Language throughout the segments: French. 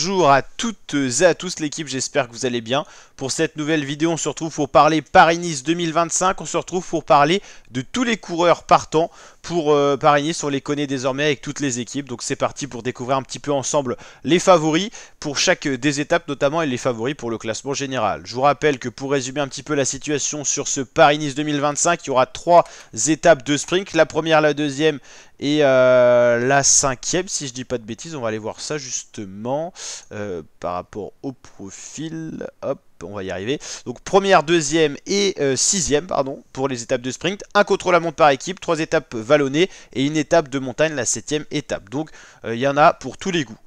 Bonjour à toutes et à tous l'équipe, j'espère que vous allez bien. Pour cette nouvelle vidéo, on se retrouve pour parler Paris-Nice 2025. On se retrouve pour parler de tous les coureurs partants pour Paris-Nice. On les connaît désormais avec toutes les équipes. Donc c'est parti pour découvrir un petit peu ensemble les favoris pour chaque des étapes notamment et les favoris pour le classement général. Je vous rappelle que pour résumer un petit peu la situation sur ce Paris-Nice 2025, il y aura 3 étapes de sprint. La première, la deuxième et la 5e, si je dis pas de bêtises. On va aller voir ça justement par rapport au profil. Hop, on va y arriver. Donc première, deuxième et 6e pardon, pour les étapes de sprint. Un contre-la-montre par équipe, 3 étapes vallonnées et une étape de montagne, la 7e étape. Donc il y en a pour tous les goûts.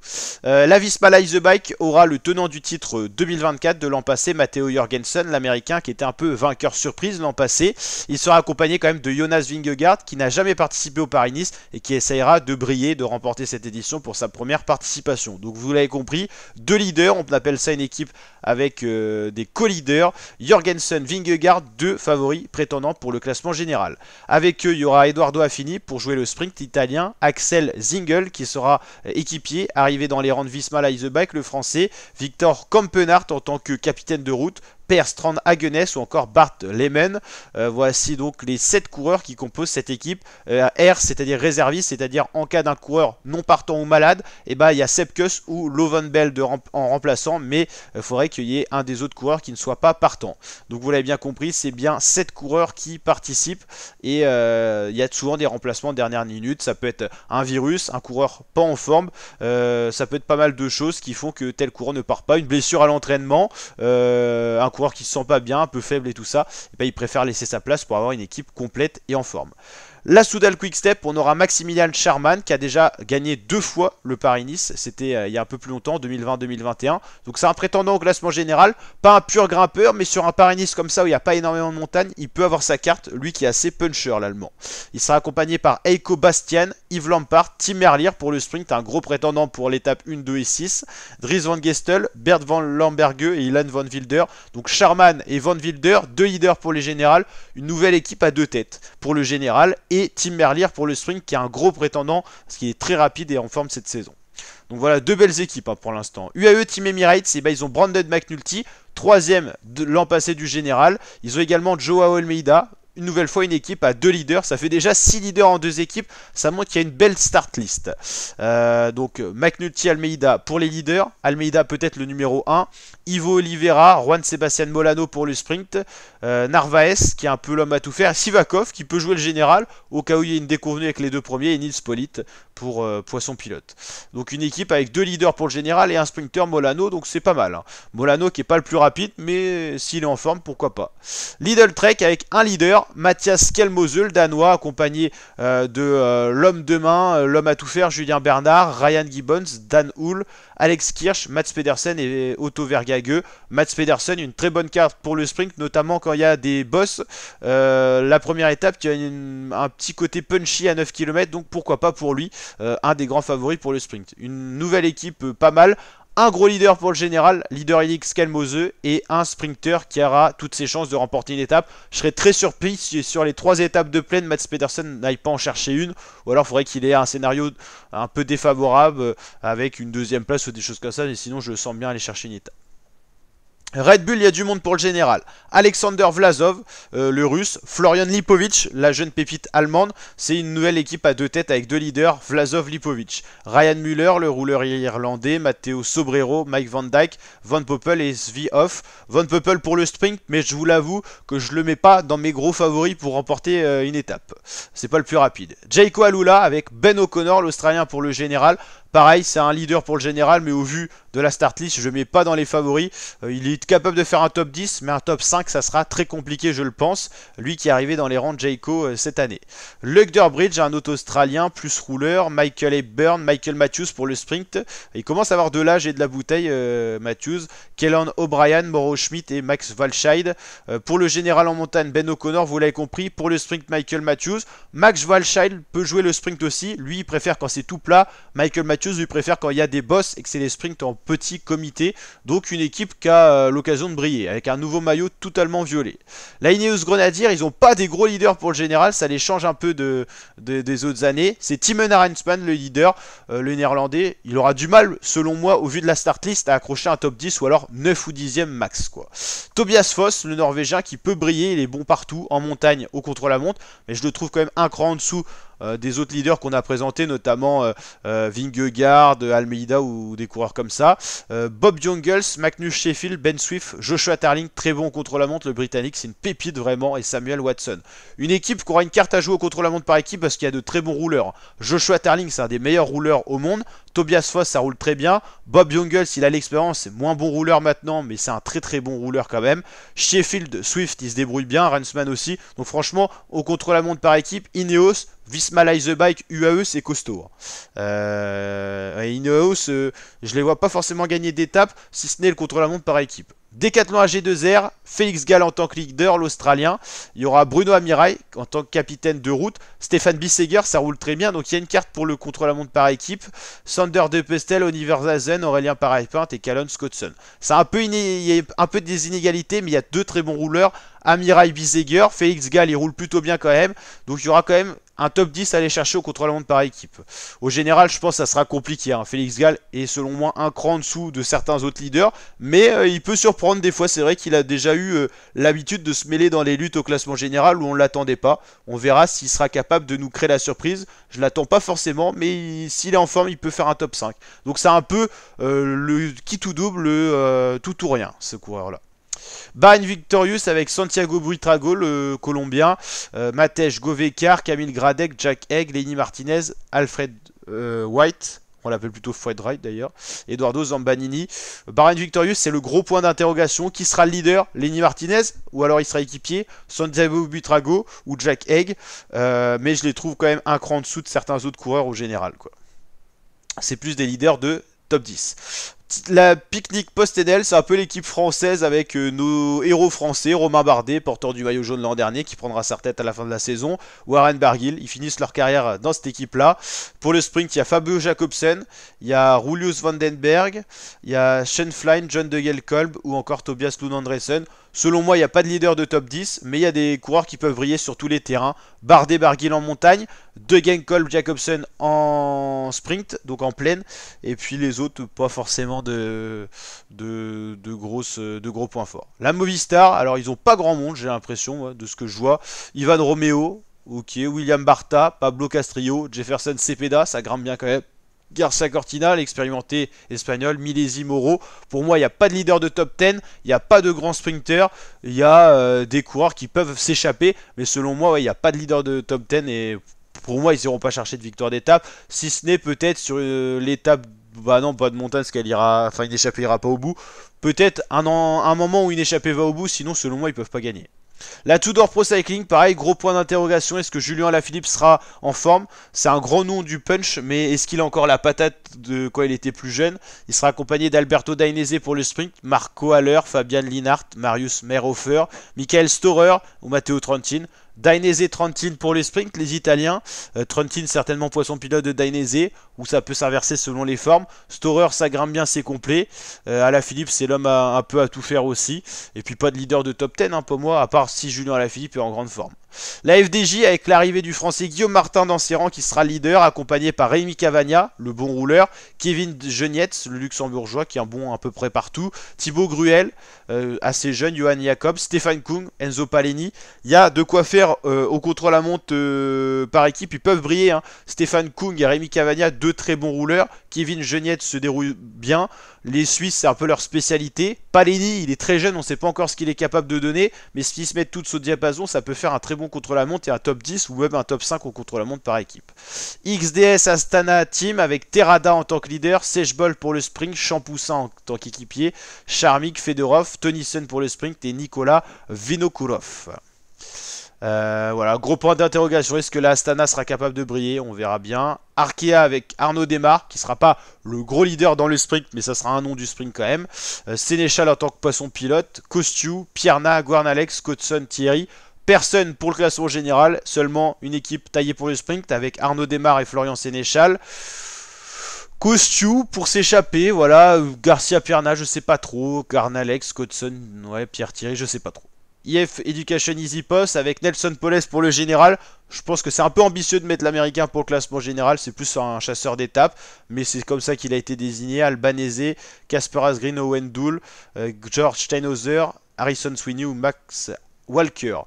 La Visma Live The Bike aura le tenant du titre 2024 de l'an passé, Matteo Jorgensen, l'américain qui était un peu vainqueur surprise l'an passé. Il sera accompagné quand même de Jonas Vingegaard qui n'a jamais participé au Paris-Nice et qui essayera de briller, de remporter cette édition pour sa première participation. Donc vous l'avez compris, 2 leaders, on appelle ça une équipe avec des co-leaders, Jorgensen, Vingegaard, 2 favoris prétendants pour le classement général. Avec eux, il y aura Edoardo Affini pour jouer le sprint italien, Axel Zingel qui sera équipier, arrivé dans les rangs de Visma Live The Bike, le français, Victor Kampenhardt en tant que capitaine de route, Per Strand Hagenes ou encore Bart Lehmann. Voici donc les 7 coureurs qui composent cette équipe R, c'est-à-dire réserviste, c'est-à-dire en cas d'un coureur non partant ou malade, et il y a Sepkus ou Lovenbel en remplaçant, mais il faudrait qu'il y ait un des autres coureurs qui ne soit pas partant. Donc vous l'avez bien compris, c'est bien 7 coureurs qui participent et il y a souvent des remplacements de dernière minute. Ça peut être un virus, un coureur pas en forme, ça peut être pas mal de choses qui font que tel coureur ne part pas, une blessure à l'entraînement, un coureur qui se sent pas bien, un peu faible et tout ça, et il préfère laisser sa place pour avoir une équipe complète et en forme. La Soudal Quick Step, on aura Maximilian Charman qui a déjà gagné 2 fois le Paris-Nice, c'était il y a un peu plus longtemps, 2020-2021. Donc c'est un prétendant au classement général, pas un pur grimpeur, mais sur un Paris-Nice comme ça où il n'y a pas énormément de montagnes, il peut avoir sa carte, lui qui est assez puncher l'allemand. Il sera accompagné par Eiko Bastian, Yves Lampard, Tim Merlier pour le sprint, un gros prétendant pour l'étape 1, 2 et 6, Dries Van Gestel, Bert Van Lamberge et Ilan Van Wilder. Donc Charman et Van Wilder, 2 leaders pour les générales, une nouvelle équipe à 2 têtes pour le général, et Tim Merlier pour le sprint qui est un gros prétendant parce qu'il est très rapide et en forme cette saison. Donc voilà, 2 belles équipes pour l'instant. UAE Team Emirates, ils ont Brandon McNulty, 3e de l'an passé du général. Ils ont également Joao Almeida. Une nouvelle fois une équipe à 2 leaders, ça fait déjà 6 leaders en 2 équipes, ça montre qu'il y a une belle start list. Donc McNulty, Almeida pour les leaders, Almeida peut-être le numéro 1, Ivo Oliveira, Juan Sebastian Molano pour le sprint, Narvaez qui est un peu l'homme à tout faire, Sivakov qui peut jouer le général au cas où il y a une déconvenue avec les 2 premiers et Nils Politt pour Poisson Pilote. Donc une équipe avec 2 leaders pour le général et un sprinter Molano, donc c'est pas mal. Molano qui est pas le plus rapide mais s'il est en forme pourquoi pas. Lidl Trek avec un leader, Mathias Kelmose, danois, accompagné de l'homme de main, l'homme à tout faire, Julien Bernard, Ryan Gibbons, Dan Hull, Alex Kirsch, Mats Pedersen et Otto Vergage. Mats Pedersen, une très bonne carte pour le sprint, notamment quand il y a des bosses. La première étape qui a un petit côté punchy à 9 km, donc pourquoi pas pour lui, un des grands favoris pour le sprint. Une nouvelle équipe pas mal. Un gros leader pour le général, leader Elix Kelmose, et un sprinter qui aura toutes ses chances de remporter une étape. Je serais très surpris si sur les 3 étapes de plaine, Mats Pedersen n'aille pas en chercher une, ou alors il faudrait qu'il ait un scénario un peu défavorable avec une 2e place ou des choses comme ça, mais sinon je sens bien aller chercher une étape. Red Bull, il y a du monde pour le général. Alexander Vlasov, le russe. Florian Lipovic, la jeune pépite allemande. C'est une nouvelle équipe à 2 têtes avec 2 leaders, Vlasov, Lipovic. Ryan Müller, le rouleur irlandais. Matteo Sobrero, Mike Van Dijk, Van Poppel et Svi Hoff. Van Poppel pour le sprint, mais je vous l'avoue que je le mets pas dans mes gros favoris pour remporter une étape. C'est pas le plus rapide. Jayco Alula avec Ben O'Connor, l'Australien pour le général. Pareil, c'est un leader pour le général, mais au vu de la start list, je ne mets pas dans les favoris. Il est capable de faire un top 10, mais un top 5, ça sera très compliqué, je le pense. Lui qui est arrivé dans les rangs de Jayco cette année. Lugderbridge, un autre Australien, plus rouleur. Michael Hepburn, Michael Matthews pour le sprint. Il commence à avoir de l'âge et de la bouteille, Matthews. Kellan O'Brien, Mauro Schmidt et Max Walscheid. Pour le général en montagne, Ben O'Connor, vous l'avez compris. Pour le sprint, Michael Matthews. Max Walscheid peut jouer le sprint aussi. Lui, il préfère quand c'est tout plat. Michael Matthews Matthews lui préfère quand il y a des boss et que c'est des sprints en petit comité. Donc une équipe qui a l'occasion de briller avec un nouveau maillot totalement violet. La Ineos Grenadier, ils n'ont pas des gros leaders pour le général, ça les change un peu des autres années. C'est Timon Arensman le leader, le néerlandais. Il aura du mal, selon moi, au vu de la start list, à accrocher un top 10 ou alors 9 ou 10e max, quoi. Tobias Foss, le norvégien, qui peut briller, il est bon partout, en montagne, au contre-la-montre, mais je le trouve quand même un cran en dessous des autres leaders qu'on a présentés, notamment Vingegaard, Almeida ou des coureurs comme ça. Bob Jungels, Magnus Sheffield, Ben Swift, Joshua Tarling, très bon contre-la-montre, le britannique, c'est une pépite vraiment, et Samuel Watson. Une équipe qui aura une carte à jouer au contre-la-montre par équipe parce qu'il y a de très bons rouleurs. Joshua Tarling, c'est un des meilleurs rouleurs au monde. Tobias Foss, ça roule très bien. Bob Jungels, il a l'expérience, c'est moins bon rouleur maintenant, mais c'est un très très bon rouleur quand même. Sheffield, Swift, il se débrouille bien, Rensman aussi. Donc franchement, au contre-la-montre par équipe, Ineos, Visma Light the Bike, UAE, c'est costaud. Ineos, je les vois pas forcément gagner d'étape, si ce n'est le contre-la-montre par équipe. Decathlon AG2R, Félix Gall en tant que leader, l'Australien. Il y aura Bruno Amirail en tant que capitaine de route. Stéphane Bisseger, ça roule très bien. Donc il y a une carte pour le contre-la-montre par équipe. Sander De Pestel, Oliver Zazen, Aurélien Parapinte et Callum Scottson. C'est il y a un peu des inégalités, mais il y a deux très bons rouleurs. Amirail, Bisseger, Félix Gall, il roule plutôt bien quand même. Donc il y aura quand même un top 10 à aller chercher au contre-la-montre par équipe. Au général, je pense que ça sera compliqué. Félix Gall est selon moi un cran en dessous de certains autres leaders, mais il peut surprendre des fois. C'est vrai qu'il a déjà eu l'habitude de se mêler dans les luttes au classement général où on ne l'attendait pas. On verra s'il sera capable de nous créer la surprise. Je ne l'attends pas forcément, mais s'il est en forme, il peut faire un top 5. Donc c'est un peu le qui tout double, tout ou rien, ce coureur-là. Bahrain Victorious avec Santiago Buitrago, le Colombien, Matej Govekar, Camille Gradec, Jack Egg, Lenny Martinez, Alfred White, on l'appelle plutôt Fred Wright d'ailleurs, Eduardo Zambanini. Bahrain Victorious, c'est le gros point d'interrogation. Qui sera le leader? Lenny Martinez ou alors il sera équipier? Santiago Buitrago ou Jack Egg, mais je les trouve quand même un cran en dessous de certains autres coureurs au général, quoi. C'est plus des leaders de top 10. La Picnic Post-Enel, c'est un peu l'équipe française avec nos héros français, Romain Bardet, porteur du maillot jaune l'an dernier, qui prendra sa retraite à la fin de la saison, Warren Barguil, ils finissent leur carrière dans cette équipe-là. Pour le sprint, il y a Fabio Jacobsen, il y a Julius Vandenberg, il y a Shane Flynn, John Degel Kolb ou encore Tobias Lund Andresen. Selon moi, il n'y a pas de leader de top 10, mais il y a des coureurs qui peuvent briller sur tous les terrains. Bardet, Barguil en montagne, Degel Kolb, Jacobsen en sprint, donc en plaine, et puis les autres, pas forcément de gros points forts. La Movistar, alors ils n'ont pas grand monde, j'ai l'impression, de ce que je vois. Ivan Romeo, ok, William Barta, Pablo Castrillo, Jefferson Cepeda, ça grimpe bien quand même. Garcia Cortina, l'expérimenté espagnol, Milesi Moro. Pour moi, il n'y a pas de leader de top 10, il n'y a pas de grand sprinter, il y a des coureurs qui peuvent s'échapper, mais selon moi, il n'y a pas de leader de top 10 et pour moi, ils n'iront pas chercher de victoire d'étape, si ce n'est peut-être sur l'étape, bah non, pas de montagne, parce qu'elle ira, enfin une échappée ira pas au bout. Peut-être un moment où une échappée va au bout, sinon selon moi, ils peuvent pas gagner. La Tudor Pro Cycling, pareil, gros point d'interrogation. Est-ce que Julien Alaphilippe sera en forme? C'est un grand nom du punch, mais est-ce qu'il a encore la patate de quand il était plus jeune? Il sera accompagné d'Alberto Dainese pour le sprint, Marco Haller, Fabian Linhart, Marius Meyerhofer, Michael Storer ou Matteo Trentin. Dainese Trentin pour les sprints, les Italiens. Trentin certainement poisson pilote de Dainese, où ça peut s'inverser selon les formes. Storer, ça grimpe bien, c'est complet. Alaphilippe, c'est l'homme un peu à tout faire aussi. Et puis pas de leader de top 10 pour moi, à part si Julien Alaphilippe est en grande forme. La FDJ avec l'arrivée du français Guillaume Martin dans ses rangs qui sera leader, accompagné par Rémi Cavagna, le bon rouleur, Kevin Genietz, le luxembourgeois qui est un bon à peu près partout, Thibaut Gruel, assez jeune, Johan Jacob, Stéphane Kung, Enzo Paleni. Il y a de quoi faire au contre-la-montre par équipe, ils peuvent briller. Stéphane Kung et Rémi Cavagna, deux très bons rouleurs. Kevin Genietz se déroule bien. Les Suisses, c'est un peu leur spécialité. Paleni, il est très jeune, on ne sait pas encore ce qu'il est capable de donner, mais s'ils se mettent tous au diapason, ça peut faire un très bon contre-la-montre et un top 10 ou même un top 5 au contre-la-montre par équipe. XDS Astana Team avec Terrada en tant que leader, Sejbol pour le sprint, Champoussin en tant qu'équipier, Charmik, Fedorov, Tonyssen pour le sprint et Nicolas Vinokourov. Voilà, gros point d'interrogation. Est-ce que la Astana sera capable de briller? On verra bien. Arkea avec Arnaud Desmar, qui sera pas le gros leader dans le sprint, mais ça sera un nom du sprint quand même. Sénéchal en tant que poisson pilote. Kostiou, Pierna, Guarnalex, Scottson, Thierry. Personne pour le classement général, seulement une équipe taillée pour le sprint avec Arnaud Desmar et Florian Sénéchal. Costiu pour s'échapper, voilà. Garcia Pierna, je sais pas trop. Garnalex, Scottson, ouais, Pierre Thierry, je sais pas trop. IF Education Easy Post avec Nelson Poles pour le général. Je pense que c'est un peu ambitieux de mettre l'américain pour le classement général. C'est plus un chasseur d'étape. Mais c'est comme ça qu'il a été désigné. Albanese, Casper Asgreen, Owen Dool, George Steinhauser, Harrison Sweeney ou Max Walker.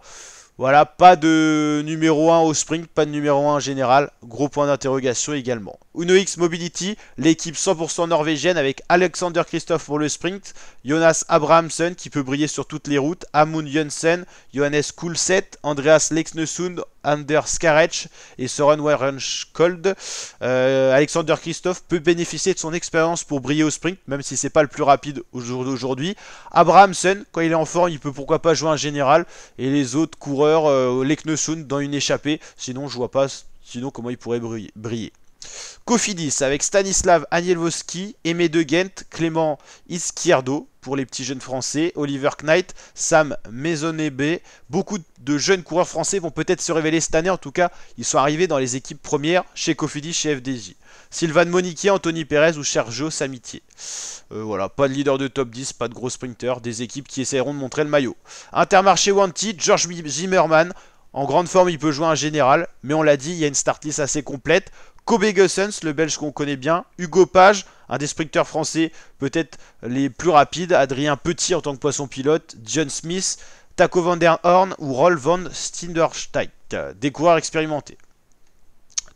Voilà, pas de numéro 1 au sprint, pas de numéro 1 en général. Gros point d'interrogation également. Uno X Mobility, l'équipe 100% norvégienne avec Alexander Kristoff pour le sprint, Jonas Abrahamsen qui peut briller sur toutes les routes, Amund Jensen, Johannes Kulset, Andreas Lexnesund, Anders Skarech et Søren Werenskold. Alexander Kristoff peut bénéficier de son expérience pour briller au sprint, même si c'est pas le plus rapide au jour d'aujourd'hui. Abrahamsen, quand il est en forme, il peut pourquoi pas jouer un général. Et les autres coureurs, Lexnesund dans une échappée, sinon je vois pas comment il pourrait briller. Cofidis avec Stanislav Anielewski, Aimé de Ghent, Clément Izquierdo pour les petits jeunes français, Oliver Knight, Sam Maisonnebe. Beaucoup de jeunes coureurs français vont peut-être se révéler cette année. En tout cas, ils sont arrivés dans les équipes premières chez Cofidis, chez FDJ. Sylvain Moniquier, Anthony Perez ou Sergio Samitier. Voilà, pas de leader de top 10, pas de gros sprinter, des équipes qui essaieront de montrer le maillot. Intermarché Wanty, George Zimmerman. En grande forme, il peut jouer un général, mais on l'a dit, il y a une start list assez complète. Kobe Gossens, le belge qu'on connaît bien. Hugo Page, un des sprinteurs français peut-être les plus rapides. Adrien Petit en tant que poisson pilote. John Smith, Taco van der Horn ou Rolf van Stinderstijk. Des coureurs expérimentés.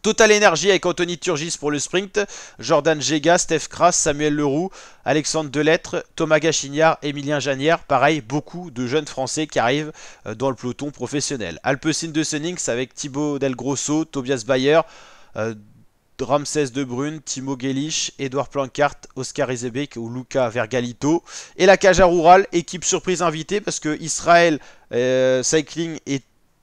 Total Energy avec Anthony Turgis pour le sprint, Jordan Gega, Steph Kras, Samuel Leroux, Alexandre Delettre, Thomas Gachignard, Emilien Janière. Pareil, beaucoup de jeunes français qui arrivent dans le peloton professionnel. Alpecin de Sennings avec Thibaut Del Grosso, Tobias Bayer, Ramsès De Bruyne, Timo Gelich, Edouard Plancart, Oscar Izebek ou Luca Vergalito. Et la Caja Rural, équipe surprise invitée parce que Israël Cycling et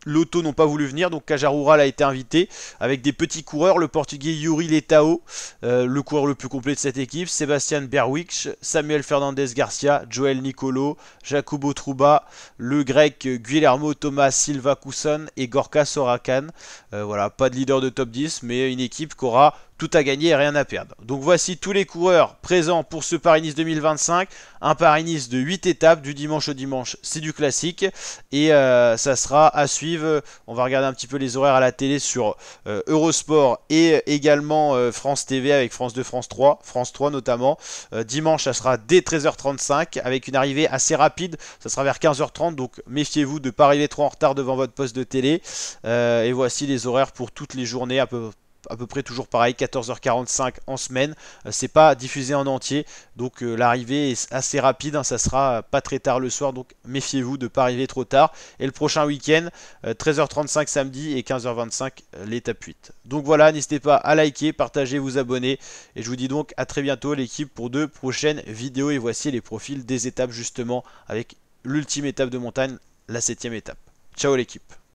Lotto n'ont pas voulu venir, donc Caja Rural a été invité avec des petits coureurs, le portugais Yuri Letao, le coureur le plus complet de cette équipe, Sébastien Berwick, Samuel Fernandez Garcia, Joel Nicolo, Jacobo Trouba, le grec Guillermo Thomas Silva Cousson et Gorka Sorakan. Voilà, pas de leader de top 10, mais une équipe qui aura tout à gagner et rien à perdre. Donc voici tous les coureurs présents pour ce Paris-Nice 2025. Un Paris-Nice de 8 étapes, du dimanche au dimanche, c'est du classique. Et ça sera à suivre. On va regarder un petit peu les horaires à la télé sur Eurosport et également France TV avec France 2, France 3. France 3 notamment. Dimanche, ça sera dès 13h35 avec une arrivée assez rapide. Ça sera vers 15h30. Donc méfiez-vous de ne pas arriver trop en retard devant votre poste de télé. Et voici les horaires pour toutes les journées à peu près toujours pareil, 14h45 en semaine. C'est pas diffusé en entier, donc l'arrivée est assez rapide, hein, ça sera pas très tard le soir, donc méfiez-vous de ne pas arriver trop tard. Et le prochain week-end, 13h35 samedi et 15h25 l'étape 8. Donc voilà, n'hésitez pas à liker, partager, vous abonner, et je vous dis donc à très bientôt l'équipe pour de prochaines vidéos. Et voici les profils des étapes justement avec l'ultime étape de montagne, la 7ème étape. Ciao l'équipe.